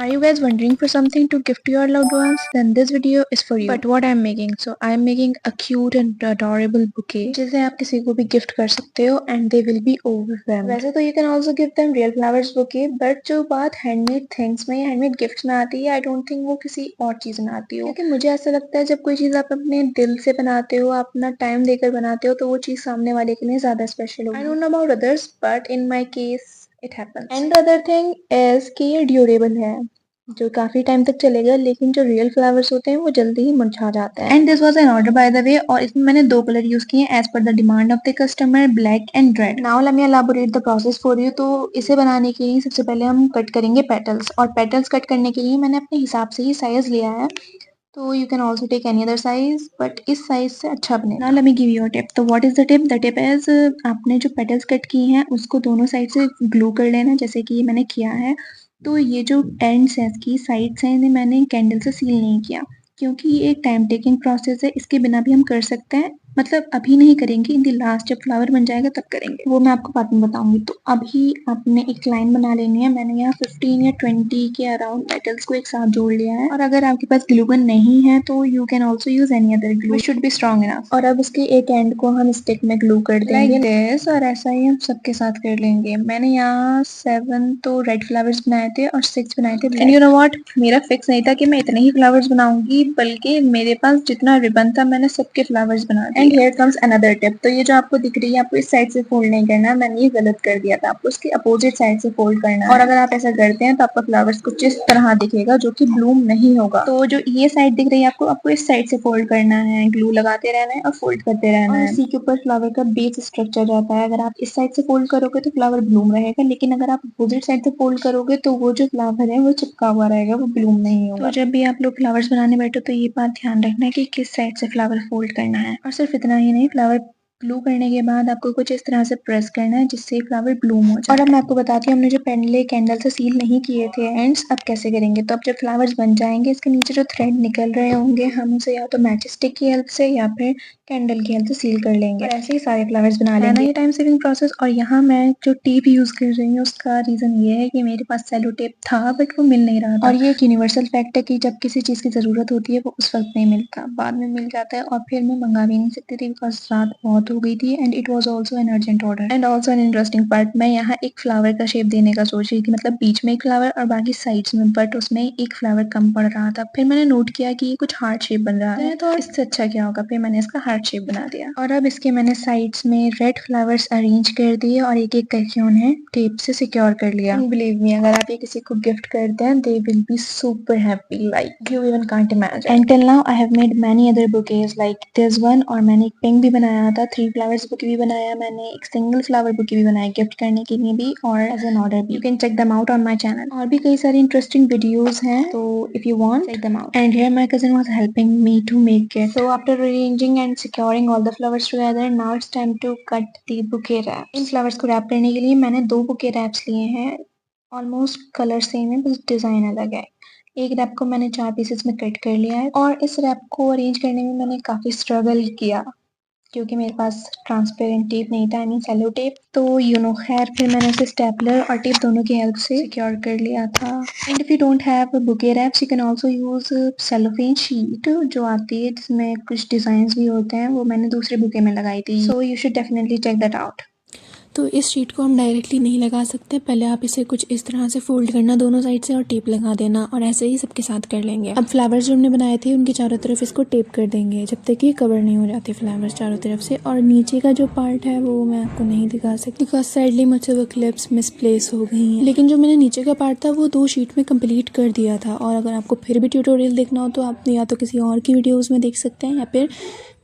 Are you guys wondering for something to gift to your loved ones? Then this video is for you. But what I'm making? So I'm making a cute and adorable bouquet जिसे आप किसी को भी gift कर सकते हो and they will be overwhelmed. वैसे तो you can also give them real flowers bouquet, but जो बात handmade things में या handmade gifts में आती है, I don't think वो किसी और चीज में आती हो. क्योंकि मुझे ऐसा लगता है जब कोई चीज आप अपने दिल से बनाते हो, आप अपना टाइम देकर बनाते हो, तो वो चीज सामने वाले के लिए ज्यादा स्पेशल होगी. I don't know about others, but in my case it happens. And the other thing is कि ये ड्यूरेबल है, जो काफी टाइम तक चलेगा, लेकिन जो रियल फ्लावर्स होते हैं वो जल्दी ही मुरझा जाते हैं. And this was an order by the way, और इसमें मैंने 2 कलर यूज किए एज पर the demand of the customer, black and red. Now let me elaborate the process for you. तो इसे बनाने के लिए सबसे पहले हम कट करेंगे पेटल्स, और पेटल्स कट करने के लिए मैंने अपने हिसाब से ही साइज लिया है. तो you can also take any other size, but इस साइज से अच्छा बनेगा. Now let me give you a tip. तो what is the tip? The tip is आपने जो पेटल्स कट किए हैं उसको दोनों साइड से ग्लू कर लेना, जैसे कि ये मैंने किया है. तो ये जो एंड्स हैं, इसकी साइड्स हैं, इन्हें मैंने कैंडल से सील नहीं किया, क्योंकि ये एक टाइम टेकिंग प्रोसेस है. इसके बिना भी हम कर सकते हैं, मतलब अभी नहीं करेंगे, इन द लास्ट जब फ्लावर बन जाएगा तब करेंगे, वो मैं आपको बाद में बताऊंगी. तो अभी आपने एक लाइन बना लेनी है. मैंने यहाँ 15 या 20 के अराउंड पेटल्स को एक साथ जोड़ लिया है. और अगर आपके पास ग्लू गन नहीं है तो you can also use any other glue, should be strong enough. और अब इसके एक एंड को हम स्टिक में ग्लू कर देंगे like this, और ऐसा ही हम सबके साथ कर लेंगे. मैंने यहाँ 7 तो रेड फ्लावर्स बनाए थे और 6 बनाए थे black. And you know what, मेरा फिक्स नहीं था कि मैं इतने ही फ्लावर्स बनाऊंगी, बल्कि मेरे पास जितना रिबन था मैंने सबके फ्लावर्स बना दिए. And here comes another tip. तो ये जो आपको दिख रही है, आपको इस साइड से फोल्ड नहीं करना, मैंने ये गलत कर दिया था, आपको इसके अपोजिट साइड से फोल्ड करना है. और अगर आप ऐसा करते हैं तो आपका फ्लावर्स कुछ इस तरह दिखेगा, जो कि ब्लूम नहीं होगा. तो जो ये साइड दिख रही है आपको, आपको इस साइड से फोल्ड करना है, ग्लू लगाते रहना है और फोल्ड करते रहना है. इसी के ऊपर फ्लावर का बेस स्ट्रक्चर रहता है. अगर आप इस साइड से फोल्ड करोगे तो फ्लावर ब्लूम रहेगा, लेकिन अगर आप अपोजिट साइड से फोल्ड करोगे तो वो जो फ्लावर है वो चिपका हुआ रहेगा, वो ब्लूम नहीं होगा. तो जब भी आप लोग फ्लावर्स बनाने बैठो तो ये बात ध्यान रखना है कि किस साइड से फ्लावर फोल्ड करना है. और सिर्फ इतना ही नहीं, फ्लावर ग्लू करने के बाद आपको कुछ इस तरह से प्रेस करना है जिससे फ्लावर ब्लूम हो जाए. और अब मैं आपको बताती हूँ, हमने जो पहले कैंडल से सील नहीं किए थे एंड्स, अब कैसे करेंगे. तो अब जब फ्लावर्स बन जाएंगे, इसके नीचे जो थ्रेड निकल रहे होंगे, हम उसे या तो मैचिक स्टिक की हेल्प से या फिर कैंडल की हेल्प से सील कर लेंगे. और ऐसे ही सारे फ्लावर्स बना लेंगे. ये टाइम सेविंग प्रोसेस. और यहाँ मैं जो टेप यूज कर रही हूँ उसका रीजन ये है कि मेरे पास सेलो टेप था बट वो मिल नहीं रहा था. और ये एक यूनिवर्सल फैक्ट है कि जब किसी चीज की जरूरत होती है वो उस वक्त नहीं मिलता, बाद में मिल जाता है. और फिर मैं मंगा भी नहीं सकती थी बिकॉज रात बहुत हो गई थी and it was also an urgent order. And also an interesting part, मैं यहाँ एक फ्लावर का शेप देने का सोच रही थी, मतलब बीच में एक फ्लावर और बाकी साइड्स में, बट उसमें एक फ्लावर कम पड़ रहा था. फिर मैंने नोट किया कि ये कुछ हार्ट शेप बन रहा है, तो इससे अच्छा क्या होगा, फिर मैंने इसका हार्ट शेप बना दिया. और अब इसके मैंने साइड्स में रेड फ्लावर्स अरेंज कर दिए और एक एक करके उन्हें टेप से सिक्योर कर लिया. बिलीव मी, अगर आप ये किसी को गिफ्ट करते हैं, they will be super happy, like you even can't imagine. And till now I have made many other bouquets like this one, और मैंने एक पिंक भी बनाया था, 3 फ्लावर्स बुके भी बनाया, मैंने एक सिंगल फ्लावर बुके भी बनाया गिफ्ट करने के लिए भी और एज एन ऑर्डर भी. You can check them out on my channel. और भी कई सारी इंटरेस्टिंग वीडियोस हैं, तो if you want check them out. And here my cousin was helping me to make it. So after arranging and securing all the flowers together, now it's time to cut the bouquet wrap. इन flowers को wrap करने के लिए मैंने 2 bouquet raps लिए हैं. Almost colour same है, बस डिजाइन अलग है. एक रैप को मैंने 4 पीसेस में कट कर लिया है, और इस रैप को अरेंज करने में मैंने काफी स्ट्रगल किया क्योंकि मेरे पास ट्रांसपेरेंट टेप नहीं था, आई मीन सेलो टेप. तो खैर फिर मैंने उसे स्टेपलर और टेप दोनों की हेल्प से सिक्योर कर लिया था. And if you don't have bouquet wraps, you can also use cellophane sheet जो आती है, जिसमें कुछ डिजाइन भी होते हैं, वो मैंने दूसरे बुके में लगाई थी. So you should definitely check that out. तो इस शीट को हम डायरेक्टली नहीं लगा सकते, पहले आप इसे कुछ इस तरह से फोल्ड करना दोनों साइड से और टेप लगा देना, और ऐसे ही सबके साथ कर लेंगे. अब फ्लावर्स जो हमने बनाए थे उनके चारों तरफ इसको टेप कर देंगे जब तक ये कवर नहीं हो जाते फ्लावर्स चारों तरफ से. और नीचे का जो पार्ट है वो मैं आपको नहीं दिखा सकती बिकॉज सैडली मुझसे वो क्लिप्स मिसप्लेस हो गई हैं. लेकिन जो मैंने नीचे का पार्ट था वो 2 शीट में कंप्लीट कर दिया था. और अगर आपको फिर भी ट्यूटोरियल देखना हो तो आप या तो किसी और की वीडियोज़ में देख सकते हैं या फिर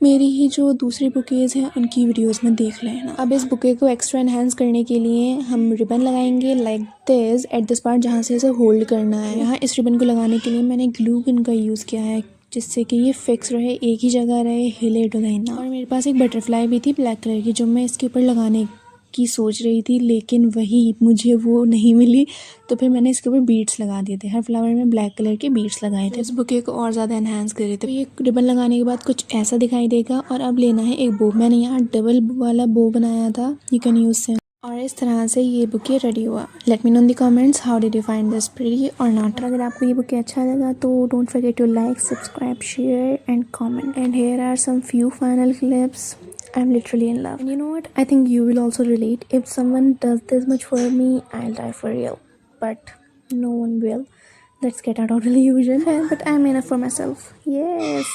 मेरी ही जो दूसरी बुकेज़ हैं उनकी वीडियोस में देख लेना. अब इस बुके को एक्स्ट्रा एनहांस करने के लिए हम रिबन लगाएंगे like this at this part जहाँ से इसे होल्ड करना है. यहाँ इस रिबन को लगाने के लिए मैंने ग्लू गन का यूज़ किया है जिससे कि ये फिक्स रहे, एक ही जगह रहे, हिले डुले ना. और मेरे पास एक बटरफ्लाई भी थी ब्लैक कलर की जो मैं इसके ऊपर लगाने की सोच रही थी, लेकिन वही मुझे वो नहीं मिली, तो फिर मैंने इसके ऊपर बीड्स लगा दिए थे. हर फ्लावर में ब्लैक कलर के बीड्स लगाए थे, इस बुके को और ज़्यादा एनहांस कर रहे थे. तो ये रिबन लगाने के बाद कुछ ऐसा दिखाई देगा. और अब लेना है एक बो. मैंने यहाँ डबल वाला बो बनाया था, यू कैन यूज सेम. और इस तरह से ये बुके रेडी हुआ। Let me know in the comments how did you find this pretty और नॉट। अगर आपको ये बुके अच्छा लगा तो don't forget to like, subscribe, share and comment. And here are some few final clips. I'm literally in love. And you know what? I think you will also relate. If someone does this much for me, I'll die for real. But no one will. Let's get out of illusion. But I'm enough for myself. Yes.